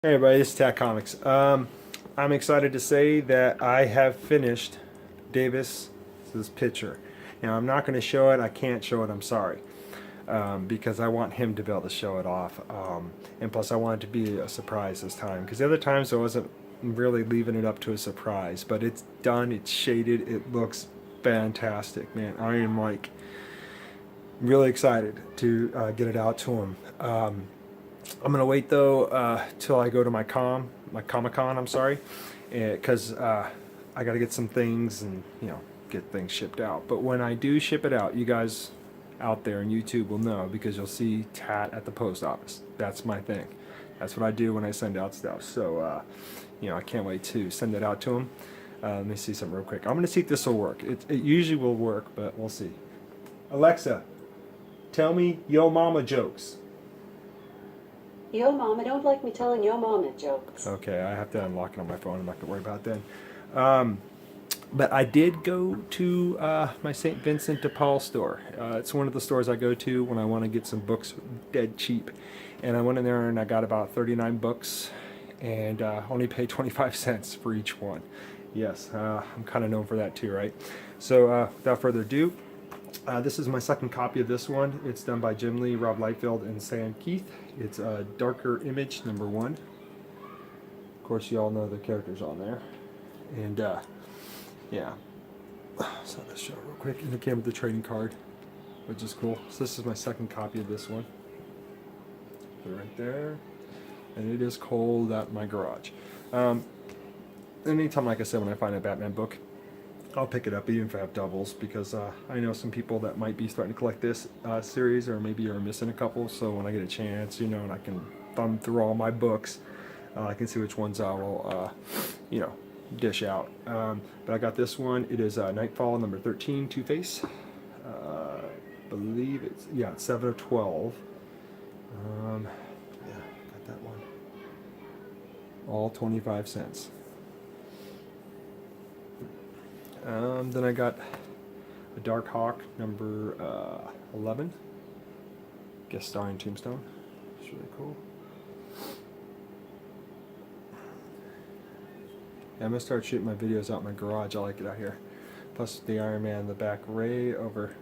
Hey everybody, this is Tat Comics. I'm excited to say that I have finished Davis's picture. Now I'm not going to show it. I can't show it. I'm sorry, because I want him to be able to show it off. And plus, I want it to be a surprise this time. Because the other times I wasn't really leaving it up to a surprise. But it's done. It's shaded. It looks fantastic, man. I am like really excited to get it out to him. I'm gonna wait though till I go to my Comic Con. I'm sorry, because I got to get some things and get things shipped out. But when I do ship it out, you guys out there on YouTube will know because you'll see Tat at the post office. That's my thing. That's what I do when I send out stuff. So I can't wait to send it out to him. Let me see something real quick. I'm gonna see if this will work. It usually will work, but we'll see. Alexa, tell me yo mama jokes. Yo mama don't like me telling yo mama jokes. Okay, I have to unlock it on my phone. I'm not gonna worry about that. But I did go to my St. Vincent de Paul store. It's one of the stores I go to when I want to get some books dead cheap. And I went in there and I got about 39 books and only paid 25 cents for each one. Yes, I'm kind of known for that too, right? So without further ado, this is my second copy of this one. It's done by Jim Lee, Rob Liefeld, and Sam Keith. It's a Darker Image #1. Of course, you all know the characters on there. And yeah. So let's show it real quick. And it came with the trading card, which is cool. So this is my second copy of this one. Put it right there. And it is cold out in my garage. Anytime, like I said, when I find a Batman book, I'll pick it up even if I have doubles, because I know some people that might be starting to collect this series, or maybe are missing a couple. So when I get a chance, and I can thumb through all my books, I can see which ones I will, dish out. But I got this one. It is Nightfall #13, Two-Face. Believe it's 7 of 12. Yeah, got that one. All 25 cents. Then I got a Dark Hawk #11, guest starring Tombstone. It's really cool. Yeah, I'm gonna start shooting my videos out in my garage. I like it out here. Plus the Iron Man in the back, Ray over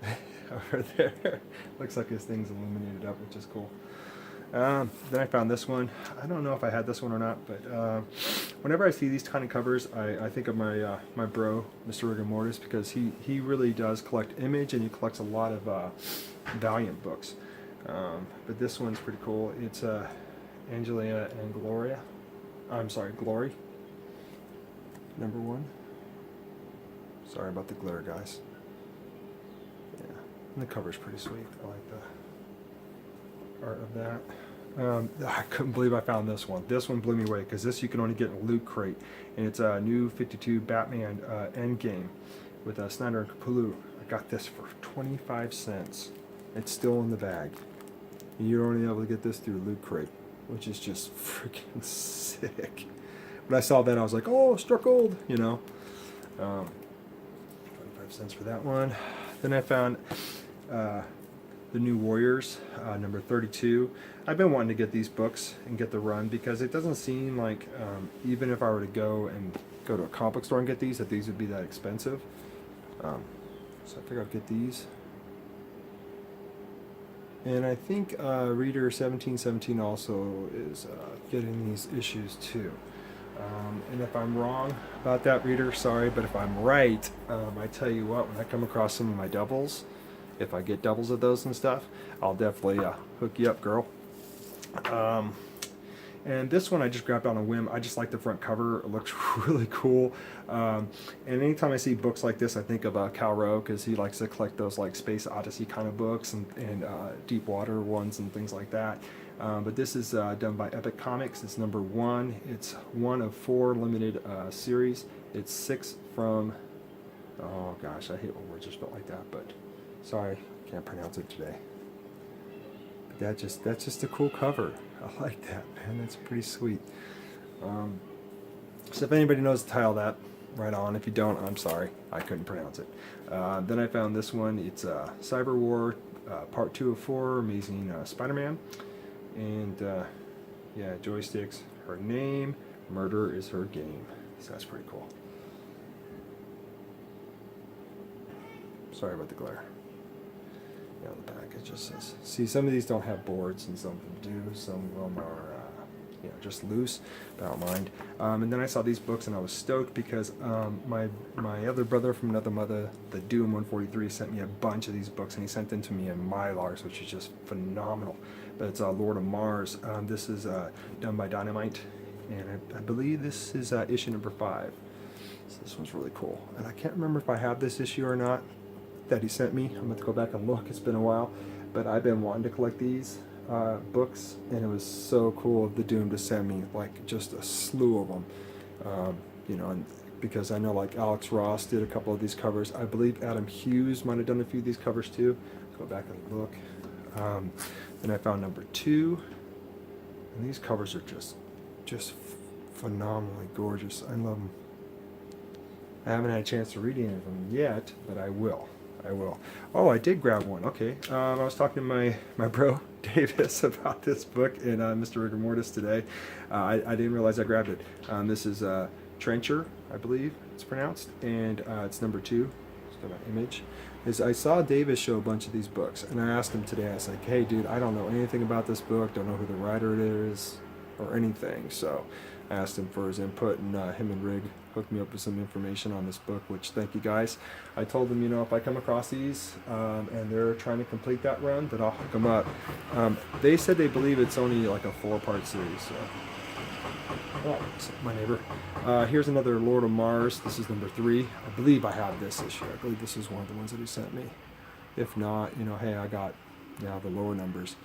over there. Looks like his thing's illuminated up, which is cool. Then I found this one. I don't know if I had this one or not, but whenever I see these kind of covers, I think of my my bro, Mr. Rigor Mortis, because he really does collect Image, and he collects a lot of Valiant books. But this one's pretty cool. It's Angelina and Gloria. I'm sorry, Glory. #1. Sorry about the glitter, guys. Yeah, and the cover's pretty sweet. I like the art of that. I couldn't believe I found this one. This one blew me away, because this you can only get in a Loot Crate, and it's a new 52 Batman Endgame with Snyder and Capullo. I got this for 25 cents. It's still in the bag. And you're only able to get this through Loot Crate, which is just freaking sick. When I saw that, I was like, oh, struck gold, 25 cents for that one. Then I found the New Warriors, #32. I've been wanting to get these books and get the run, because it doesn't seem like, even if I were to go to a comic book store and get these, that these would be that expensive. So I figured I'd get these. And I think Reader 1717 also is getting these issues too. And if I'm wrong about that, Reader, sorry, but if I'm right, I tell you what, when I come across some of my doubles, if I get doubles of those and stuff, I'll definitely hook you up, girl. And this one I just grabbed on a whim. I just like the front cover. It looks really cool. And anytime I see books like this, I think of Cal Rowe, because he likes to collect those like Space Odyssey kind of books and deep water ones and things like that. But this is done by Epic Comics. It's #1. It's 1 of 4 limited series. It's 6 from, oh gosh, I hate when words are spelled like that, but sorry, can't pronounce it today. But that's just a cool cover. I like that, man. That's pretty sweet. So if anybody knows the title of that, right on. If you don't, I'm sorry, I couldn't pronounce it. Then I found this one. It's Cyber War, Part 2 of 4, Amazing Spider-Man. And yeah, joysticks, her name. Murder is her game. So that's pretty cool. Sorry about the glare. Yeah, on the back it just says. See, some of these don't have boards, and some of them do. Some of them are, just loose. But I don't mind. And then I saw these books, and I was stoked because my other brother from another mother, the Doom 143, sent me a bunch of these books, and he sent them to me in Mylars, which is just phenomenal. But it's Lord of Mars. This is done by Dynamite, and I believe this is issue number 5. So this one's really cool, and I can't remember if I have this issue or not that he sent me. I'm going to go back and look. It's been a while, but I've been wanting to collect these books, and it was so cool of the Doom to send me like just a slew of them. And because I know like Alex Ross did a couple of these covers. I believe Adam Hughes might have done a few of these covers too. Let's go back and look. Then I found number 2, and these covers are just phenomenally gorgeous. I love them. I haven't had a chance to read any of them yet, but I will. Oh, I did grab one. Okay. I was talking to my bro Davis about this book and Mr. Rigor Mortis today. I didn't realize I grabbed it. This is Trencher, I believe it's pronounced, and it's number 2. Let's go to Image. I saw Davis show a bunch of these books, and I asked him today. I was like, "Hey, dude, I don't know anything about this book. Don't know who the writer is or anything." So I asked him for his input, and him and Rig hooked me up with some information on this book, which thank you guys. I told them, if I come across these and they're trying to complete that run, that I'll hook them up. They said they believe it's only like a 4-part series. So. Oh, my neighbor. Here's another Lord of Mars. This is number 3. I believe I have this issue. I believe this is one of the ones that he sent me. If not, hey, I got the lower numbers.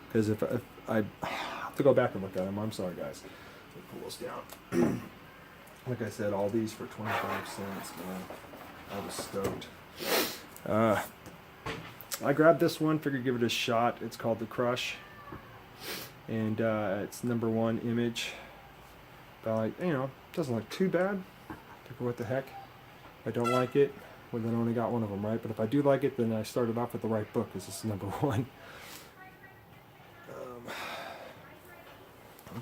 Because if I have to go back and look at them, I'm sorry, guys. Let me pull this down. Like I said, all these for 25 cents, man. I was stoked. I grabbed this one, figured give it a shot. It's called The Crush. And it's number 1 Image. But doesn't look too bad. Figure what the heck. If I don't like it, well then I only got one of them, right? But if I do like it, then I started off with the right book, because this is number 1.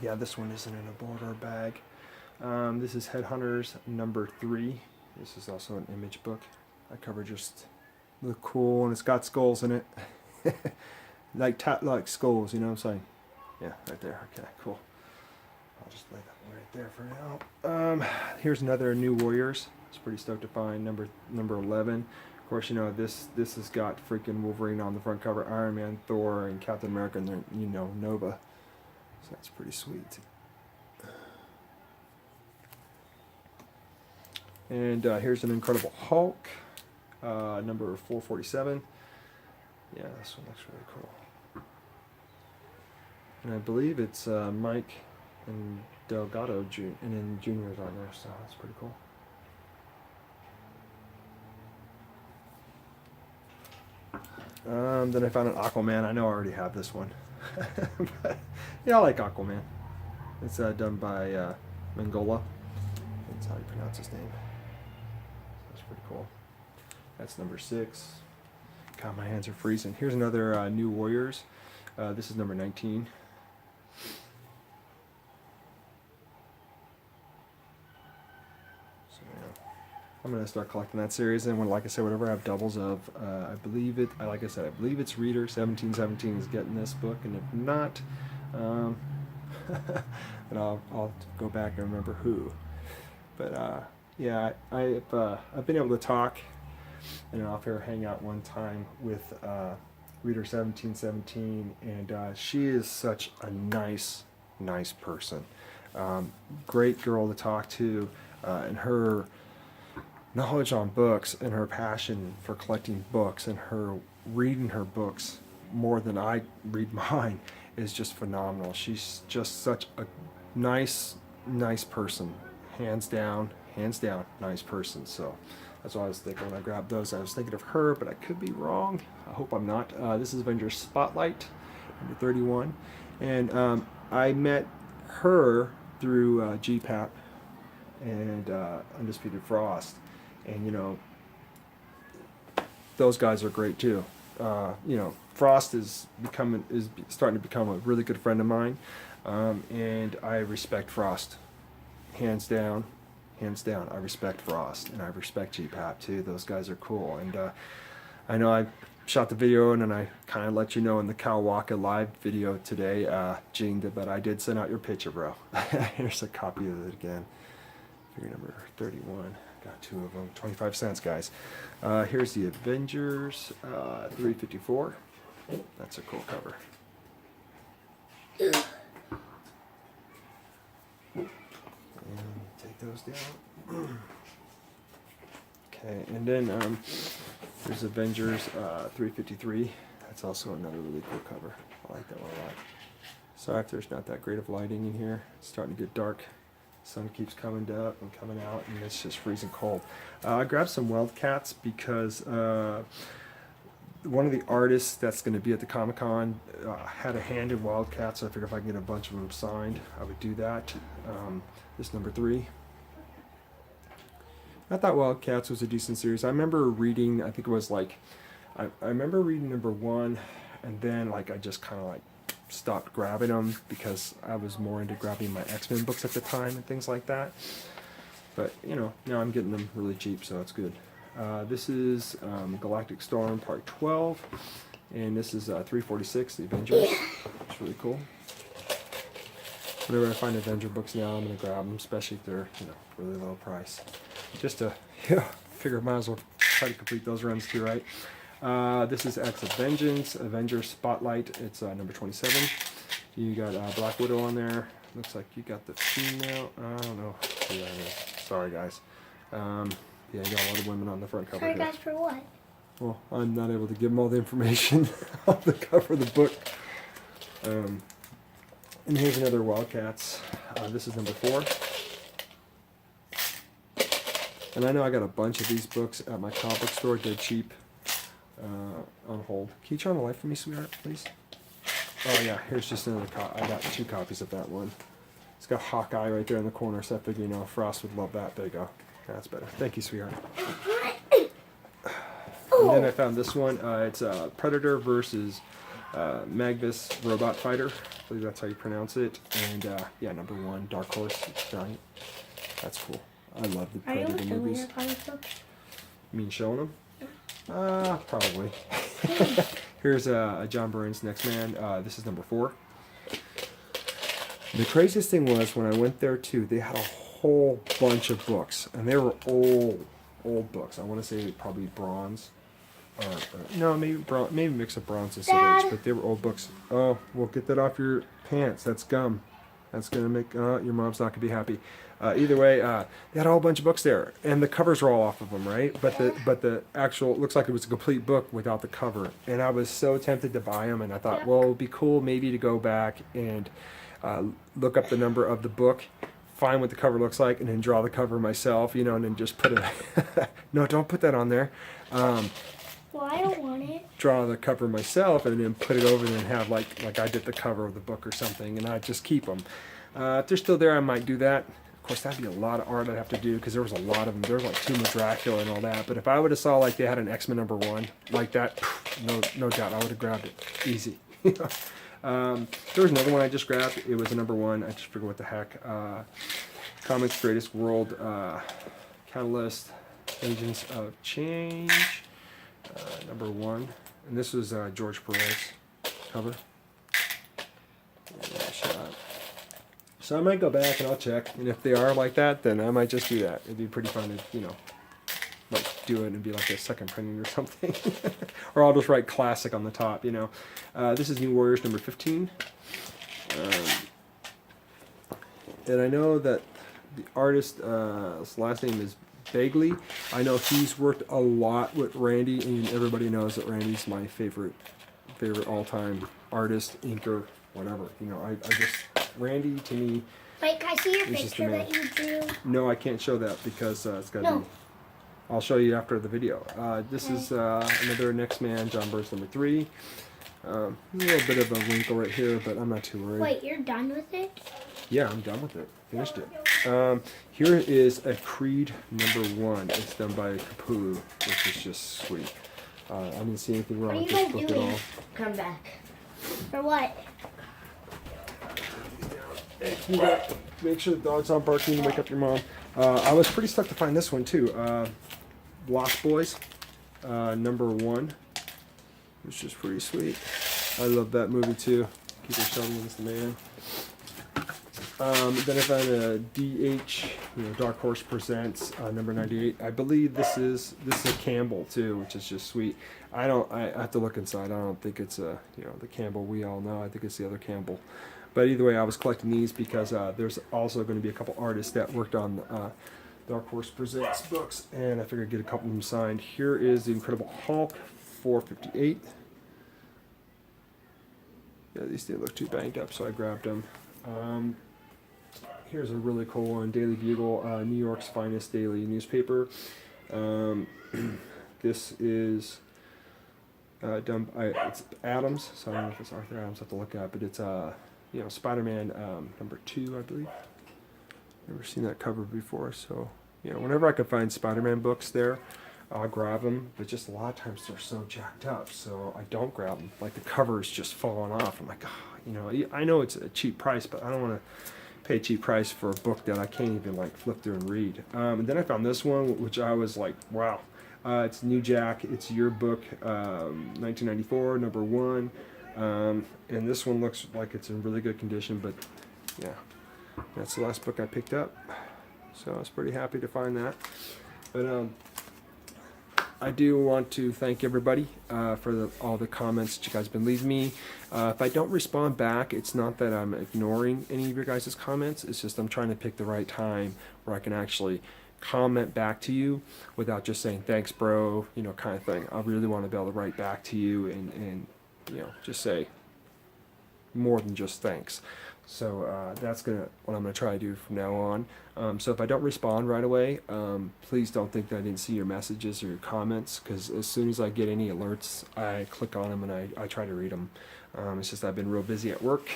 Yeah, this one isn't in a border bag. This is Headhunters number 3. This is also an Image book. That cover just look cool, and it's got skulls in it. like skulls, you know what I'm saying? Yeah, right there. Okay, cool. I'll just lay that one right there for now. Here's another New Warriors. It's pretty stoked to find number 11. Of course, this has got freaking Wolverine on the front cover, Iron Man, Thor, and Captain America, and then Nova. So that's pretty sweet. And here's an Incredible Hulk, number 447. Yeah, this one looks really cool. And I believe it's Mike and Delgado, and then Junior's on there, so that's pretty cool. Then I found an Aquaman. I know I already have this one. But, yeah, I like Aquaman. It's done by Mangola. That's how you pronounce his name. That's pretty cool. That's number 6. God, my hands are freezing. Here's another New Warriors. This is number 19. So, yeah. I'm going to start collecting that series, and like I said, whatever I have doubles of, I believe it, like I said, I believe it's Reader 1717 is getting this book, and if not, then I'll go back and remember who. But yeah, I've been able to talk in an off-air hangout one time with Reader 1717, and she is such a nice person. Great girl to talk to, and her knowledge on books and her passion for collecting books and her reading her books more than I read mine is just phenomenal. She's just such a nice person. Hands down, nice person. So that's what I was thinking when I grabbed those. I was thinking of her, but I could be wrong. I hope I'm not. This is Avengers Spotlight, number 31. And I met her through GPAP and Undisputed Frost. And, those guys are great too. Frost is starting to become a really good friend of mine. And I respect Frost, hands down, hands down. I respect Frost, and I respect GPAP too. Those guys are cool. And I know I shot the video, and then I kind of let you know in the Kawaka live video today, Gene, but I did send out your picture, bro. Here's a copy of it again. Figure number 31. Got 2 of them. 25 cents, guys. Here's the Avengers 354. That's a cool cover. And take those down. Okay, and then there's Avengers 353. That's also another really cool cover. I like that one a lot. Sorry if there's not that great of lighting in here. It's starting to get dark. Sun keeps coming up and coming out, and it's just freezing cold. I grabbed some Wildcats because one of the artists that's going to be at the Comic-Con had a hand in Wildcats, so I figured if I can get a bunch of them signed, I would do that. This number 3. I thought Wildcats was a decent series. I remember reading, I think it was like, I remember reading number 1, and then like I just kind of like stopped grabbing them because I was more into grabbing my X-Men books at the time and things like that. But you know, now I'm getting them really cheap, so it's good. This is Galactic Storm Part 12, and this is 346, the Avengers. It's really cool. Whenever I find Avenger books now, I'm gonna grab them, especially if they're, you know, really low price. Just to, yeah, figure I might as well try to complete those runs too, right? This is X of Vengeance, Avengers Spotlight. It's number 27. You got Black Widow on there. Looks like you got the female. I don't know who that is. Sorry, guys. Yeah, you got a lot of women on the front cover. Sorry, here. guys, for what? Well, I'm not able to give them all the information on the cover of the book. And here's another Wildcats. This is number 4. And I know I got a bunch of these books at my comic book store. They're cheap. On hold. Can you turn on the light for me, sweetheart, please? Oh yeah, here's just another copy. I got 2 copies of that one. It's got Hawkeye right there in the corner, so I figure, you know, Frost would love that. There you go. That's better. Thank you, sweetheart. And then I found this one. It's Predator versus Magnus Robot Fighter. I believe that's how you pronounce it. And yeah, number 1, Dark Horse. It's giant. That's cool. I love the Are you Predator showing movies. your comic book? You mean showing them? Probably. Here's John Byrne's Next Man. This is number 4. The craziest thing was when I went there too, they had a whole bunch of books, and they were old books. I want to say probably bronze, or no, maybe maybe mix of bronze and silver age, but they were old books. Oh, well, get that off your pants. That's gum. That's gonna make your mom's not gonna be happy. Either way, they had a whole bunch of books there, and the covers were all off of them, right? But the actual, it looks like it was a complete book without the cover, and I was so tempted to buy them, and I thought, well, it would be cool maybe to go back and look up the number of the book, find what the cover looks like, and then draw the cover myself, you know, and then just put it. No, don't put that on there. Well, I don't want it. Draw the cover myself and then put it over and then have like I did the cover of the book or something, and I just keep them. If they're still there, I might do that. Of course, that'd be a lot of art I'd have to do because there was a lot of them. There was like Tomb of Dracula and all that. But if I would have saw like they had an X-Men number 1 like that, no doubt I would have grabbed it easy. There was another one I just grabbed. It was a number 1. I just forget what the heck. Comics Greatest World, Catalyst, Agents of Change, number 1. And this was George Perez cover. So I might go back and I'll check, and if they are like that, then I might just do that. It'd be pretty fun to, you know, like do it and be like a second printing or something. Or I'll just write classic on the top, you know. This is New Warriors number 15. And I know that the artist's last name is Bagley. I know he's worked a lot with Randy, and everybody knows that Randy's my favorite all-time artist, inker, whatever. You know, I just, Randy to me. Wait, can I see your It's just picture a that you drew? No, I can't show that because it's got to No. be. I'll show you after the video. This is another Next Man, John Byrne number 3. A little bit of a wrinkle right here, but I'm not too worried. Wait, you're done with it? Yeah, I'm done with it. Finished it. Here is a Creed number 1. It's done by Capullo, which is just sweet. I didn't see anything wrong What with are you this guys book at all. doing? Come back. For what? You got make sure the dog's not barking to wake up your mom. I was pretty stuck to find this one too. Lost Boys, #1, which is pretty sweet. I love that movie too. Keeper Sutherland's the man. Then I found a DH, Dark Horse Presents, #98. I believe this is a Campbell too, which is just sweet. I have to look inside. I don't think it's the Campbell we all know. I think it's the other Campbell. But either way, I was collecting these because there's also going to be a couple artists that worked on Dark Horse Presents books, and I figured I'd get a couple of them signed. Here is the Incredible Hulk, $4.58. Yeah, these didn't look too banged up, so I grabbed them. Here's a really cool one, Daily Bugle, New York's finest daily newspaper. This is done by, it's Adams, so I don't know if it's Arthur Adams, I have to look at, but it's Spider-Man #2, I believe. Never seen that cover before, so whenever I can find Spider-Man books there, I'll grab them, but just a lot of times they're so jacked up, so I don't grab them. Like the cover is just falling off. I'm like, I know it's a cheap price, but I don't want to pay a cheap price for a book that I can't even like flip through and read. And then I found this one, which I was like, wow. It's New Jack. It's Your Book, 1994, #1. And this one looks like it's in really good condition, but yeah, that's the last book I picked up. So I was pretty happy to find that. But I do want to thank everybody for all the comments that you guys have been leaving me. If I don't respond back, it's not that I'm ignoring any of your guys' comments. It's just I'm trying to pick the right time where I can actually comment back to you without just saying thanks, bro, kind of thing. I really want to be able to write back to you and just say more than just thanks. So that's what I'm gonna try to do from now on. So if I don't respond right away, please don't think that I didn't see your messages or your comments, because as soon as I get any alerts, I click on them and I try to read them. It's just I've been real busy at work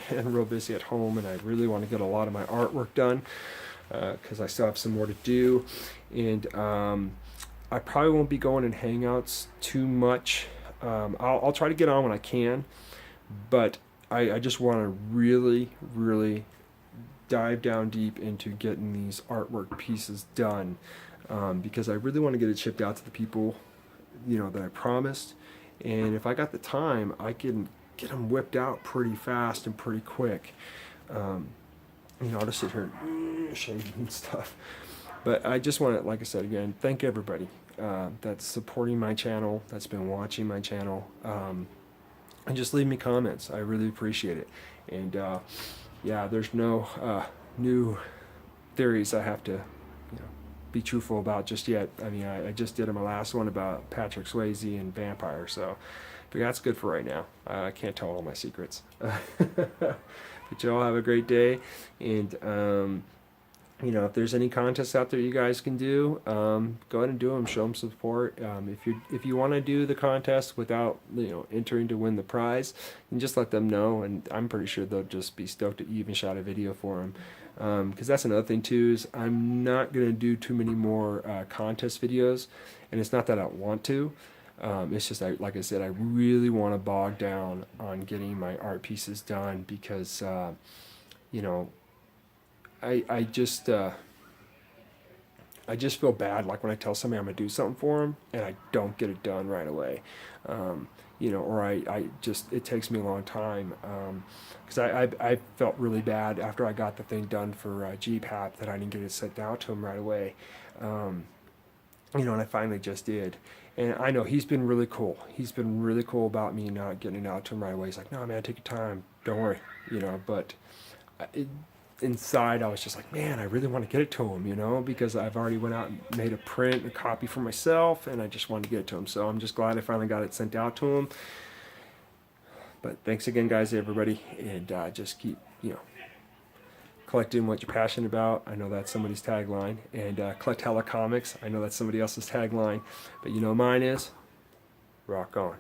and real busy at home, and I really want to get a lot of my artwork done because I still have some more to do. And I probably won't be going in Hangouts too much. I'll try to get on when I can, but I just want to really, really dive down deep into getting these artwork pieces done, because I really want to get it shipped out to the people, that I promised. And if I got the time, I can get them whipped out pretty fast and pretty quick. I'll just sit here and shake and stuff. But I just want to, like I said again, thank everybody that's supporting my channel, that's been watching my channel. And just leave me comments. I really appreciate it. And yeah, there's no new theories I have to be truthful about just yet. I mean, I just did my last one about Patrick Swayze and vampire, so but that's good for right now. I can't tell all my secrets. But y'all have a great day, and if there's any contests out there you guys can do, go ahead and do them. Show them support. If you want to do the contest without entering to win the prize, then just let them know, and I'm pretty sure they'll just be stoked that you even shot a video for them. Because that's another thing too, is I'm not gonna do too many more contest videos, and it's not that I don't want to. It's just like I said, I really want to bog down on getting my art pieces done, because I just feel bad like when I tell somebody I'm gonna do something for them and I don't get it done right away, or it takes me a long time, because I felt really bad after I got the thing done for GPAP that I didn't get it sent out to him right away, and I finally just did. And I know he's been really cool. He's been really cool about me not getting it out to him right away. He's like, no, man, take your time. Don't worry. But inside I was just like, man, I really want to get it to him, because I've already went out and made a print, a copy for myself, and I just wanted to get it to him. So I'm just glad I finally got it sent out to him. But thanks again, guys, everybody. And just keep, collecting what you're passionate about. I know that's somebody's tagline. And collect hella comics. I know that's somebody else's tagline. But mine is rock on.